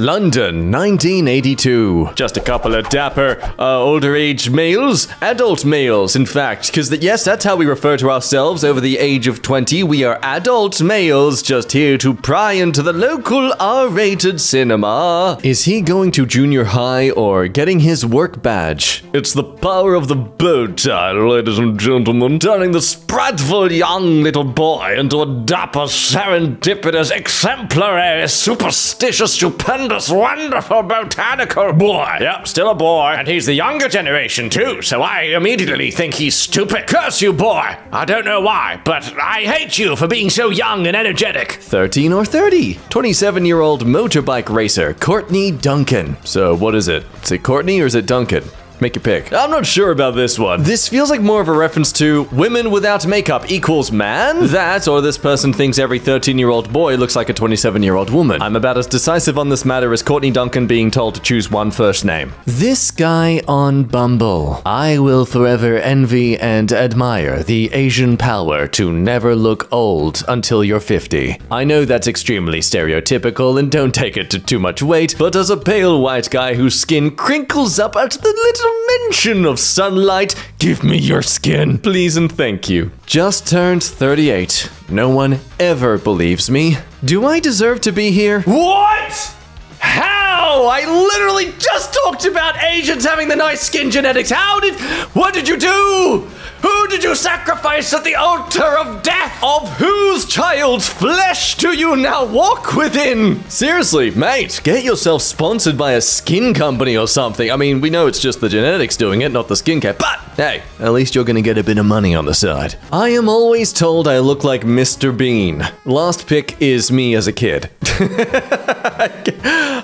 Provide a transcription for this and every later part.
London, 1982. Just a couple of dapper, older age males. Adult males, in fact. Because, yes, that's how we refer to ourselves over the age of 20. We are adult males just here to pry into the local R-rated cinema. Is he going to junior high or getting his work badge? It's the power of the bow tie, ladies and gentlemen, turning the spriteful young little boy into a dapper, serendipitous, exemplary, superstitious, stupendous, wonderful, botanical boy. Yep, still a boy, and he's the younger generation too, so I immediately think he's stupid. Curse you, boy! I don't know why, but I hate you for being so young and energetic. 13 or 30? 27-year-old motorbike racer, Courtney Duncan. So what is it? Is it Courtney or is it Duncan? Make your pick. I'm not sure about this one. This feels like more of a reference to women without makeup equals man? That, or this person thinks every 13-year-old boy looks like a 27-year-old woman. I'm about as decisive on this matter as Courtney Duncan being told to choose one first name. This guy on Bumble. I will forever envy and admire the Asian power to never look old until you're 50. I know that's extremely stereotypical and don't take it to too much weight, but as a pale white guy whose skin crinkles up at the little mention of sunlight, give me your skin, please and thank you. Just turned 38. No one ever believes me. Do I deserve to be here? What? How? I literally just talked about Asians having the nice skin genetics. What did you do? Who did you sacrifice at the altar of death? Of whose child's flesh do you now walk within? Seriously, mate, get yourself sponsored by a skin company or something. I mean, we know it's just the genetics doing it, not the skincare, but hey, at least you're gonna get a bit of money on the side. I am always told I look like Mr. Bean. Last pick is me as a kid.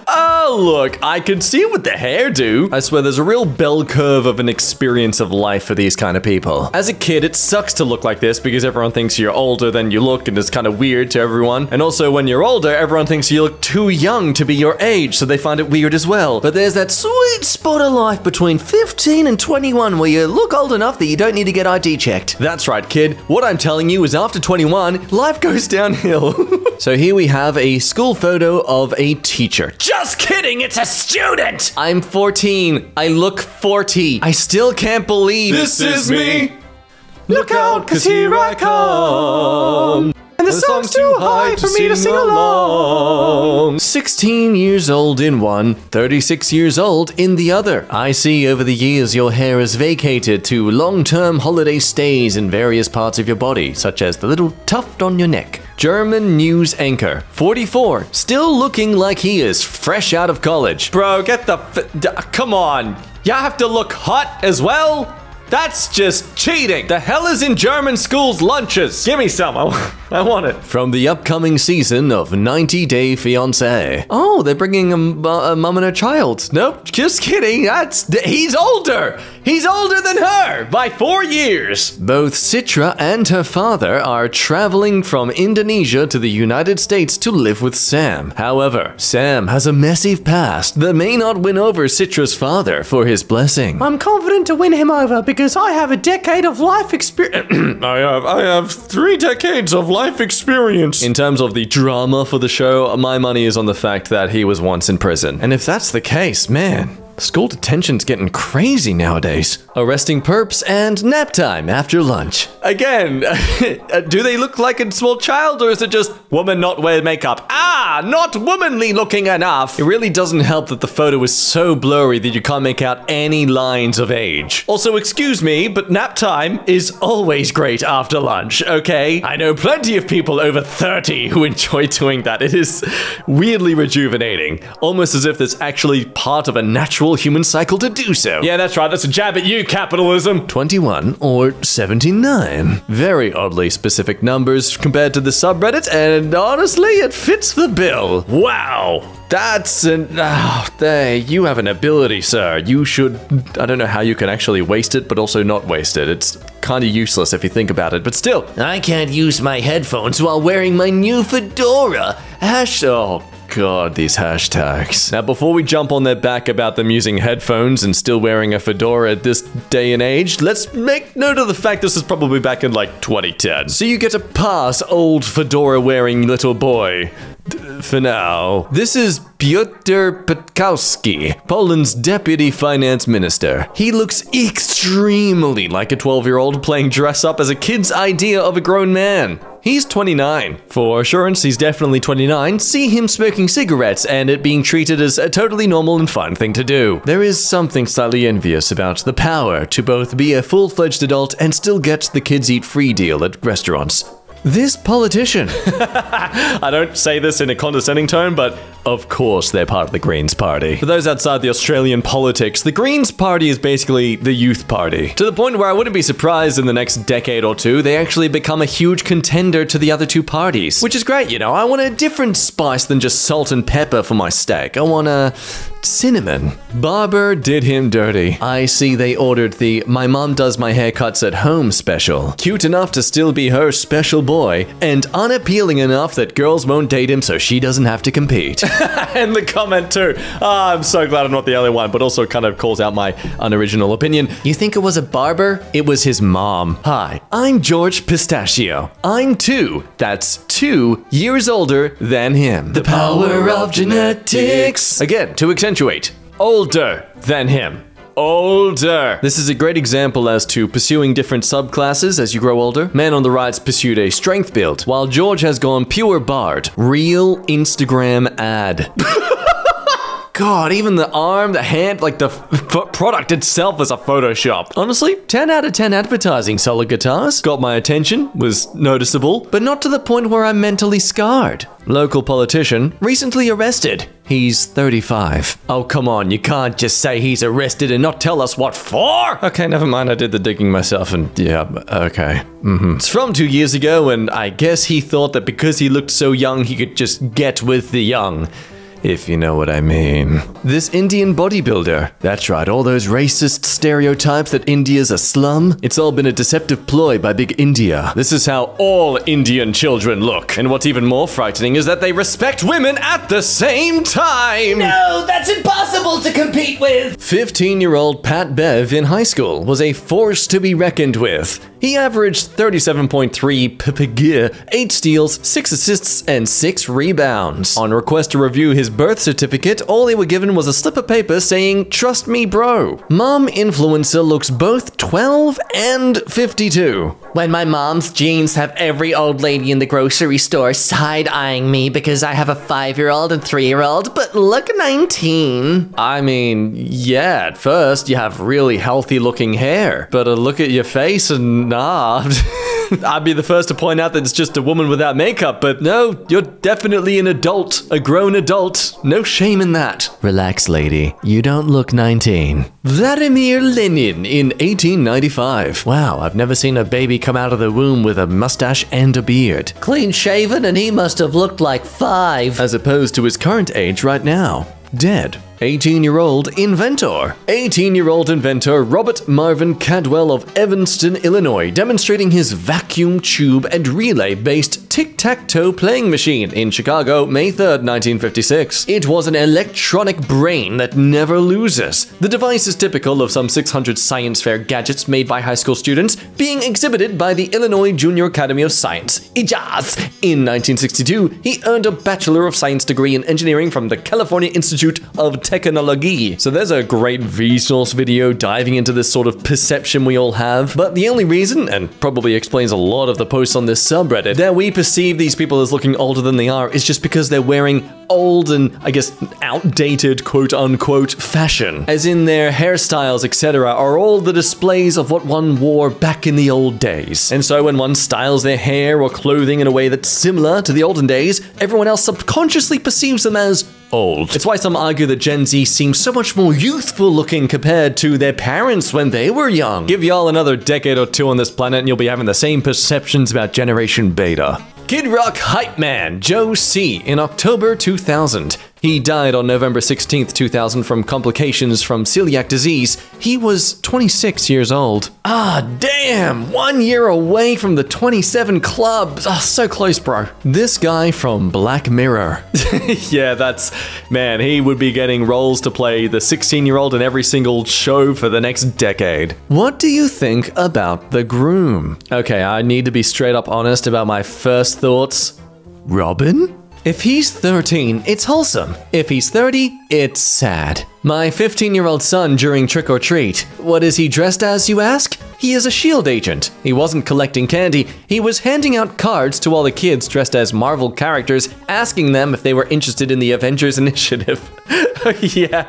Oh, look, I can see it with the hairdo. I swear there's a real bell curve of an experience of life for these kind of people. As a kid, it sucks to look like this because everyone thinks you're older than you look and it's kind of weird to everyone. And also when you're older, everyone thinks you look too young to be your age, so they find it weird as well. But there's that sweet spot of life between 15 and 21 where you look old enough that you don't need to get ID checked. That's right, kid. What I'm telling you is after 21, life goes downhill. So here we have a school photo of a teacher. Just kidding, it's a student! I'm 14. I look 40. I still can't believe This is me. Look out, 'cause here I come. And the song's too high for me to sing along. 16 years old in one, 36 years old in the other. I see over the years your hair is vacated to long-term holiday stays in various parts of your body, such as the little tuft on your neck. German news anchor, 44, still looking like he is fresh out of college. Bro, get the come on. You have to look hot as well? That's just cheating. The hell is in German schools' lunches? Give me some. I want it. From the upcoming season of 90 Day Fiancé. Oh, they're bringing a mom and a child. Nope, just kidding. He's older. He's older than her by 4 years. Both Citra and her father are traveling from Indonesia to the United States to live with Sam. However, Sam has a massive past that may not win over Citra's father for his blessing. I'm confident to win him over because I have a decade of life experience. I have 3 decades of life experience. In terms of the drama for the show, my money is on the fact that he was once in prison. And if that's the case, man, school detention's getting crazy nowadays. Arresting perps and nap time after lunch. Again, do they look like a small child or is it just woman not wear makeup? Ah, not womanly looking enough. It really doesn't help that the photo is so blurry that you can't make out any lines of age. Also, excuse me, but nap time is always great after lunch, okay? I know plenty of people over 30 who enjoy doing that. It is weirdly rejuvenating, almost as if there's actually part of a natural human cycle to do so. Yeah, that's right. That's a jab at you, capitalism. 21 or 79. Very oddly specific numbers compared to the subreddit, and honestly, it fits the bill. Wow. That's an... you have an ability, sir. You should... I don't know how you can actually waste it, but also not waste it. It's kind of useless if you think about it, but still. I can't use my headphones while wearing my new fedora. Oh, God, these hashtags. Now, before we jump on their back about them using headphones and still wearing a fedora at this day and age, let's make note of the fact this is probably back in, like, 2010. So you get a pass, old fedora-wearing little boy. for now. This is Piotr Petkowski, Poland's deputy finance minister. He looks extremely like a 12-year-old playing dress-up as a kid's idea of a grown man. He's 29. For assurance, he's definitely 29. See him smoking cigarettes and it being treated as a totally normal and fun thing to do. There is something slightly envious about the power to both be a full-fledged adult and still get the kids eat free deal at restaurants. This politician. I don't say this in a condescending tone, but of course they're part of the Greens Party. For those outside the Australian politics, the Greens Party is basically the youth party. To the point where I wouldn't be surprised in the next decade or two, they actually become a huge contender to the other two parties. Which is great, you know, I want a different spice than just salt and pepper for my steak. I want a cinnamon. Barber did him dirty. I see they ordered the "my mom does my haircuts at home" special. Cute enough to still be her special boy, and unappealing enough that girls won't date him so she doesn't have to compete. And the comment too. I'm so glad I'm not the only one, but also kind of calls out my unoriginal opinion. You think it was a barber? It was his mom. Hi, I'm George Pistachio. I'm 2. That's 2 years older than him. The power of genetics. Again, to accentuate. Older than him. Older. This is a great example as to pursuing different subclasses as you grow older. Man on the right's pursued a strength build, while George has gone pure bard. Real Instagram ad. God, even the arm, the hand, like the product itself is a Photoshop. Honestly, 10 out of 10 advertising solid guitars. Got my attention, was noticeable, but not to the point where I'm mentally scarred. Local politician recently arrested. He's 35. Oh, come on, you can't just say he's arrested and not tell us what for! Okay, never mind, I did the digging myself and yeah, okay. It's from 2 years ago, and I guess he thought that because he looked so young, he could just get with the young. If you know what I mean. This Indian bodybuilder. That's right, all those racist stereotypes that India's a slum. It's all been a deceptive ploy by Big India. This is how all Indian children look. And what's even more frightening is that they respect women at the same time. No, that's impossible to compete with. 15-year-old Pat Bev in high school was a force to be reckoned with. He averaged 37.3 PPG, 8 steals, 6 assists, and 6 rebounds. On request to review his birth certificate, all they were given was a slip of paper saying, "Trust me, bro." Mom influencer looks both 12 and 52. When my mom's jeans have every old lady in the grocery store side-eyeing me because I have a 5-year-old and 3-year-old, but look 19. I mean, yeah, at first you have really healthy looking hair, but look at your face and nah. I'd be the first to point out that it's just a woman without makeup, but no, you're definitely an adult, a grown adult. No shame in that. Relax, lady. You don't look 19. Vladimir Lenin in 1895. Wow, I've never seen a baby come out of the womb with a mustache and a beard. Clean shaven, and he must have looked like 5. As opposed to his current age right now. Dead. 18-year-old inventor. 18-year-old inventor Robert Marvin Cadwell of Evanston, Illinois, demonstrating his vacuum tube and relay-based tic-tac-toe playing machine in Chicago, May 3rd, 1956. It was an electronic brain that never loses. The device is typical of some 600 science fair gadgets made by high school students, being exhibited by the Illinois Junior Academy of Science, IJAS. In 1962, he earned a Bachelor of Science degree in engineering from the California Institute of Technology. So there's a great Vsauce video diving into this sort of perception we all have. But the only reason, and probably explains a lot of the posts on this subreddit, that we perceive these people as looking older than they are is just because they're wearing old and, I guess, outdated quote-unquote fashion. As in their hairstyles, etc. are all the displays of what one wore back in the old days. And so when one styles their hair or clothing in a way that's similar to the olden days, everyone else subconsciously perceives them as old. It's why some argue that Gen Z seems so much more youthful looking compared to their parents when they were young. Give y'all another decade or two on this planet and you'll be having the same perceptions about Generation Beta. Kid Rock hype man Joe C. in October 2000. He died on November 16th, 2000 from complications from celiac disease. He was 26 years old. Ah, damn! 1 year away from the 27 club. Ah, so close, bro. This guy from Black Mirror. Yeah, man, he would be getting roles to play the 16-year-old in every single show for the next decade. What do you think about The Groom? Okay, I need to be straight up honest about my first thoughts. Robin? If he's 13, it's wholesome. If he's 30, it's sad. My 15-year-old son during Trick or Treat. What is he dressed as, you ask? He is a SHIELD agent. He wasn't collecting candy, he was handing out cards to all the kids dressed as Marvel characters, asking them if they were interested in the Avengers Initiative. Yeah,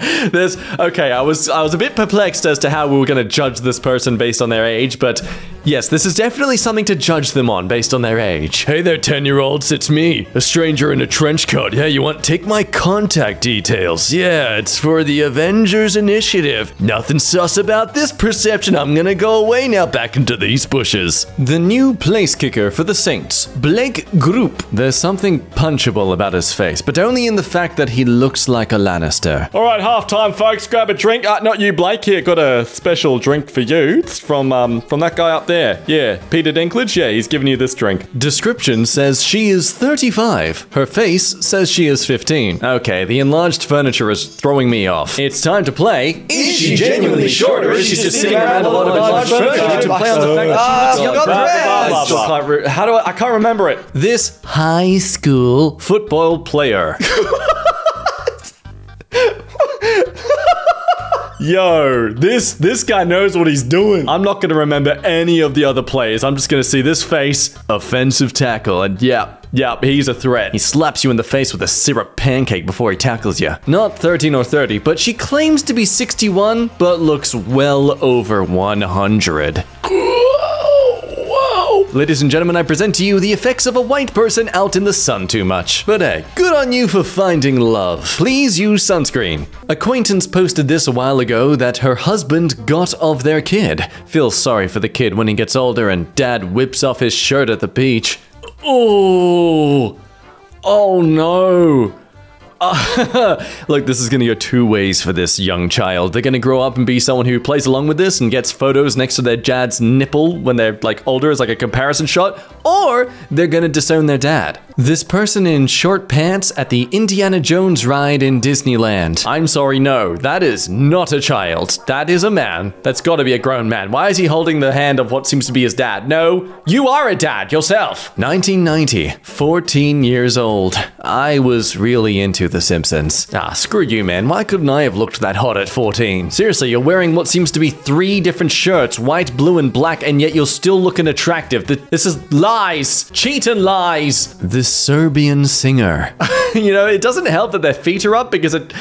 okay, I was a bit perplexed as to how we were gonna judge this person based on their age, but yes, this is definitely something to judge them on based on their age. Hey there, 10-year-olds, it's me, a stranger in a trench coat. Yeah, you want? Take my contact details. Yeah, it's for the Avengers Initiative. Nothing sus about this perception. I'm gonna go away now, back into these bushes. The new place kicker for the Saints, Blake Group. There's something punchable about his face, but only in the fact that he looks like a Lannister. All right, halftime, folks. Grab a drink. Not you, Blake. Here, got a special drink for you. It's from that guy up there. Yeah, Peter Dinklage. Yeah, he's giving you this drink. Description says she is 35. Her face says she is 15. Okay, the enlarged furniture is throwing me off. It's time to play. Is she genuinely short, or is she just sitting around a lot of enlarged furniture? To play on the fact that she looks like I can't remember it. This high school football player. Yo, this guy knows what he's doing. I'm not gonna remember any of the other players. I'm just gonna see this face. Offensive tackle, and yep, he's a threat. he slaps you in the face with a syrup pancake before he tackles you. Not 13 or 30, but she claims to be 61, but looks well over 100. Ladies and gentlemen, I present to you the effects of a white person out in the sun too much. But hey, good on you for finding love. Please use sunscreen. Acquaintance posted this a while ago that her husband got of their kid. Feels sorry for the kid when he gets older and dad whips off his shirt at the beach. Oh no. Look, this is gonna go two ways for this young child. They're gonna grow up and be someone who plays along with this and gets photos next to their dad's nipple when they're like older as like a comparison shot, or they're gonna disown their dad. This person in short pants at the Indiana Jones ride in Disneyland. I'm sorry, no, that is not a child. That is a man. That's gotta be a grown man. Why is he holding the hand of what seems to be his dad? No, you are a dad yourself. 1990, 14 years old. I was really into The Simpsons. Screw you, man. Why couldn't I have looked that hot at 14? Seriously, you're wearing what seems to be 3 different shirts, white, blue, and black, and yet you're still looking attractive. This is lies. Cheat and lies. The Serbian singer. You know, it doesn't help that their feet are up because it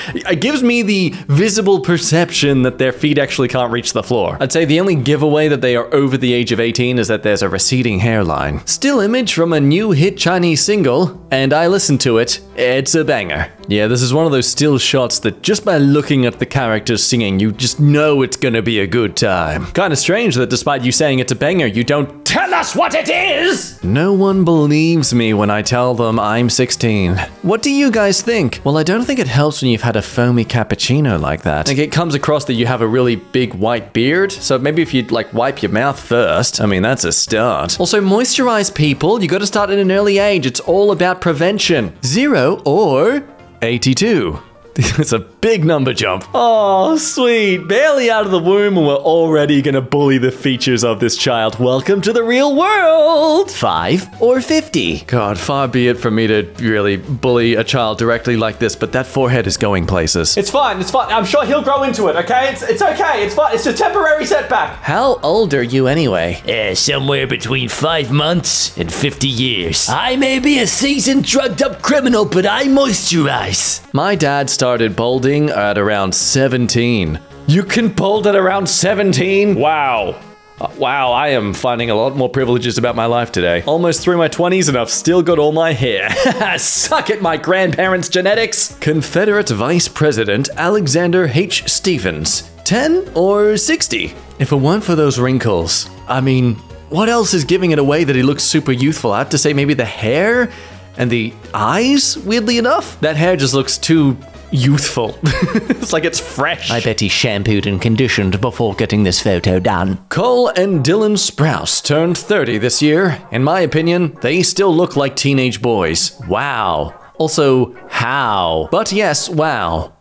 gives me the visible perception that their feet actually can't reach the floor. I'd say the only giveaway that they are over the age of 18 is that there's a receding hairline. Still image from a new hit Chinese single, and I listened to it. It's a banger. Yeah, this is one of those still shots that just by looking at the characters singing, you just know it's gonna be a good time. Kinda strange that despite you saying it's a banger, you don't tell us what it is! No one believes me when I tell them I'm 16. What do you guys think? Well, I don't think it helps when you've had a foamy cappuccino like that. Like, it comes across that you have a really big white beard, so maybe if you'd like wipe your mouth first, I mean, that's a start. Also, moisturize people. You gotta start at an early age. It's all about prevention. 0 or 82. It's a big number jump. Oh, sweet. Barely out of the womb and we're already gonna bully the features of this child. Welcome to the real world. 5 or 50. God, far be it from me to really bully a child directly like this, but that forehead is going places. It's fine. I'm sure he'll grow into it, okay? It's okay. It's fine. It's a temporary setback. How old are you anyway? Somewhere between 5 months and 50 years. I may be a seasoned, drugged-up criminal, but I moisturize. My dad started balding at around 17. You can bald at around 17? Wow. Wow, I am finding a lot more privileges about my life today. Almost through my 20s and I've still got all my hair. Suck it, my grandparents' genetics. Confederate Vice President Alexander H. Stephens. 10 or 60? If it weren't for those wrinkles, I mean, what else is giving it away that he looks super youthful? I have to say maybe the hair and the eyes, weirdly enough. That hair just looks too youthful. It's like it's fresh. I bet he shampooed and conditioned before getting this photo done. Cole and Dylan Sprouse turned 30 this year. In my opinion, they still look like teenage boys. Wow. Also, how? But yes, wow.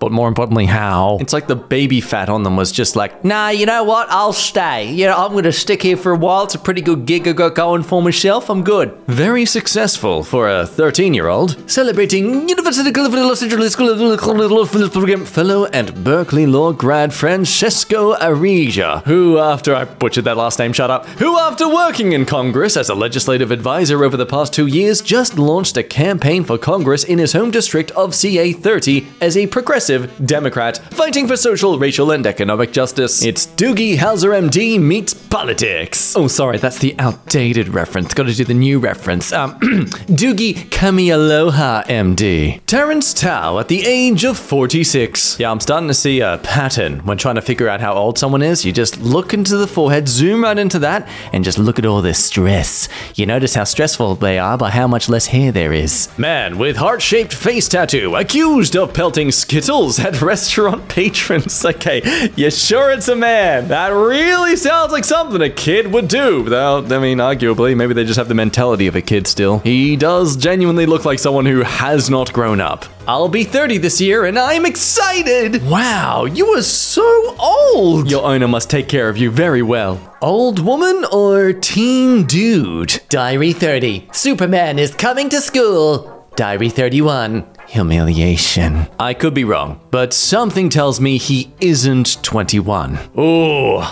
But more importantly, how? It's like the baby fat on them was just like, Nah, you know what? I'll stay. You know, I'm going to stick here for a while. It's a pretty good gig I got going for myself. I'm good. very successful for a 13-year-old. Celebrating University of Los Angeles Fellow and Berkeley law grad Francesco Arija, who after, I butchered that last name, shut up, who after working in Congress as a legislative advisor over the past 2 years, just launched a campaign for Congress in his home district of CA 30 as a progressive Democrat fighting for social, racial, and economic justice. It's Doogie Howser MD meets politics. Oh, sorry, that's the outdated reference. Gotta do the new reference. Doogie Kamialoha MD. Terrence Tao at the age of 46. Yeah, I'm starting to see a pattern when trying to figure out how old someone is. You just look into the forehead, zoom right into that, and just look at all this stress. You notice how stressful they are by how much less hair there is. Man with heart-shaped face tattoo accused of pelting Skittles at restaurant patrons. Okay, you sure it's a man? That really sounds like something a kid would do. Though, I mean, arguably, maybe they just have the mentality of a kid still. He does genuinely look like someone who has not grown up. I'll be 30 this year and I'm excited. Wow, you are so old. Your owner must take care of you very well. Old woman or teen dude? Diary 30. Superman is coming to school. Diary 31. Humiliation. I could be wrong, but something tells me he isn't 21. Ooh,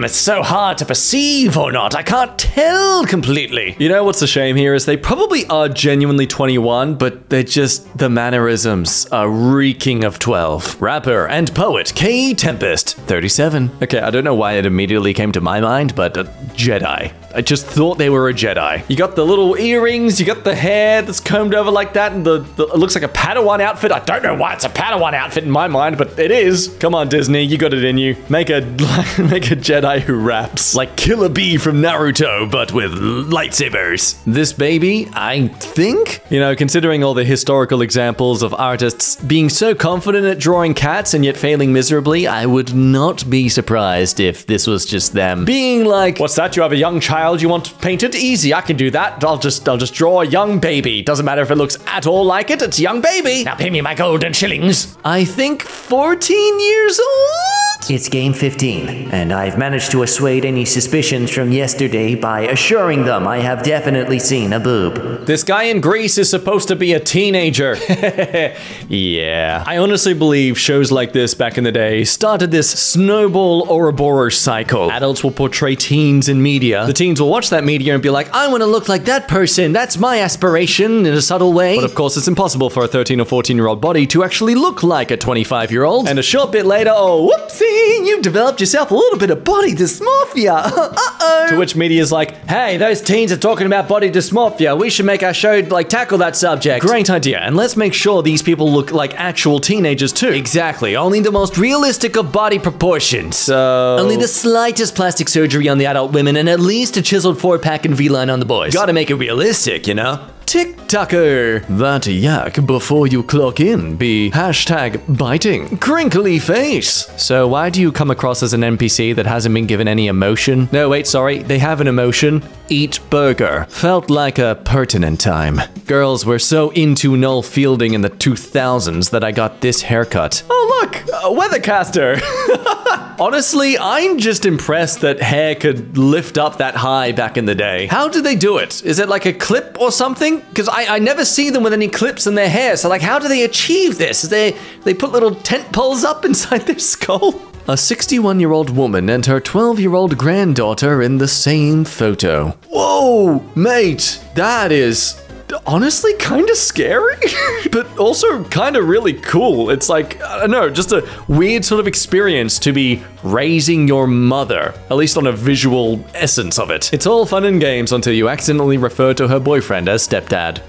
it's so hard to perceive or not. I can't tell completely. You know what's the shame here is they probably are genuinely 21, but they're just, the mannerisms are reeking of 12. Rapper and poet K Tempest, 37. Okay, I don't know why it immediately came to my mind, but Jedi. I just thought they were a Jedi. You got the little earrings, you got the hair that's combed over like that, and it looks like a Padawan outfit. I don't know why it's a Padawan outfit in my mind, but it is. Come on, Disney, you got it in you. Make a Jedi who raps. Like Killer Bee from Naruto, but with lightsabers. This baby, I think? You know, considering all the historical examples of artists being so confident at drawing cats and yet failing miserably, I would not be surprised if this was just them being like, What's that? You have a young child you want painted? Easy, I can do that. I'll just draw a young baby. Doesn't matter if it looks at all like it. It's a young baby. Now pay me my golden shillings. I think 14 years old? It's game 15, and I've managed to assuade any suspicions from yesterday by assuring them I have definitely seen a boob. This guy in Greece is supposed to be a teenager. Yeah. I honestly believe shows like this back in the day started this snowball Ouroboros cycle. Adults will portray teens in media. The teens will watch that media and be like, I want to look like that person. That's my aspiration in a subtle way. But of course, it's impossible for a 13 or 14-year-old body to actually look like a 25-year-old. And a short bit later, oh, whoopsie, you've developed yourself a little bit of body dysmorphia. Uh-oh. To which media's like, hey, those teens are talking about body dysmorphia. We should make our show, like, tackle that subject. Great idea. And let's make sure these people look like actual teenagers too. Exactly. Only the most realistic of body proportions. So... only the slightest plastic surgery on the adult women and at least a chiseled 4-pack and V-line on the boys. Gotta make it realistic, you know? TikToker. That yak before you clock in be #biting. Crinkly face. So why do you come across as an NPC that hasn't been given any emotion? No, wait, sorry. They have an emotion. Eat burger. Felt like a pertinent time. Girls were so into Noel Fielding in the 2000s that I got this haircut. Oh, look, a Weathercaster. Honestly, I'm just impressed that hair could lift up that high back in the day. How did they do it? Is it like a clip or something? Because I never see them with any clips in their hair. So like, how do they achieve this? They put little tent poles up inside their skull? A 61-year-old woman and her 12-year-old granddaughter in the same photo. Whoa, mate, that is... honestly kind of scary, but also kind of really cool. It's like, I don't know, just a weird sort of experience to be raising your mother, at least on a visual essence of it. It's all fun and games until you accidentally refer to her boyfriend as stepdad.